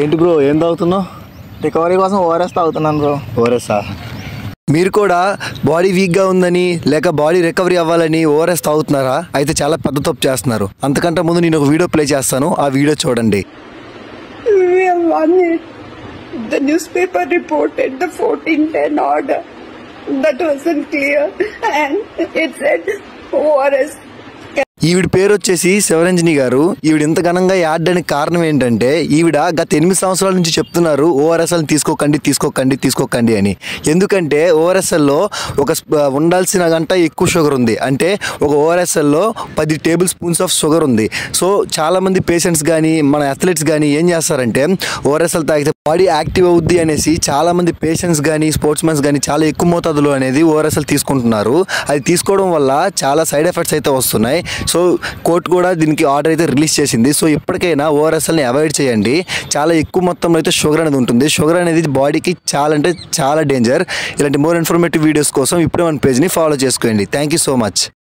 ఏంటి బ్రో ఏం తాగుతున్నావు? రికవరీ కోసం ఓఆర్ఎస్ తాగుతున్నాను బ్రో. ఓఆర్ఎస్ఆ? మీరు కూడా బాడీ వీక్గా ఉందని లేక బాడీ రికవరీ అవ్వాలని ఓఆర్ఎస్ తాగుతున్నారా? అయితే చాలా పెద్ద తప్పు చేస్తున్నారు. అంతకంటే ముందు నేను ఒక వీడియో ప్లే చేస్తాను, ఆ వీడియో చూడండి. We have won it. The newspaper reported the 1410 order. That wasn't clear, and it said ORS. ఈవిడ పేరు వచ్చేసి శివరంజని గారు. ఈవిడ ఇంత ఘనంగా ఆడడానికి కారణం ఏంటంటే ఈవిడ గత 8 సంవత్సరాల నుంచి చెప్తున్నారు ఓఆర్ఎస్ఎల్ని తీసుకోకండి అని. ఎందుకంటే ఓఆర్ఎస్ఎల్లో ఉండాల్సిన గంట ఎక్కువ షుగర్ ఉంది. అంటే ఒక ఓఆర్ఎస్ఎల్లో 10 టేబుల్ స్పూన్స్ ఆఫ్ షుగర్ ఉంది. సో చాలామంది పేషెంట్స్ కానీ మన అథ్లెట్స్ కానీ ఏం చేస్తారంటే ఓఆర్ఎస్ఎల్ తాగితే బాడీ యాక్టివ్ అవుద్ది అనేసి చాలామంది పేషెంట్స్ కానీ స్పోర్ట్స్ మెన్స్ కానీ చాలా ఎక్కువ మోతాదులో అనేది ఓఆర్ఎస్ఎల్ తీసుకుంటున్నారు. అది తీసుకోవడం వల్ల చాలా సైడ్ ఎఫెక్ట్స్ అయితే వస్తున్నాయి. సో కోర్టు కూడా దీనికి ఆర్డర్ అయితే రిలీజ్ చేసింది. సో ఇప్పటికైనా ఓఆర్ఎస్ఎల్ని అవాయిడ్ చేయండి. చాలా ఎక్కువ మొత్తంలో అయితే షుగర్ అనేది ఉంటుంది. షుగర్ అనేది బాడీకి చాలా అంటే చాలా డేంజర్. ఇలాంటి మోర్ ఇన్ఫర్మేటివ్ వీడియోస్ కోసం ఇప్పుడే మన పేజ్ని ఫాలో చేసుకోండి. Thank you so much.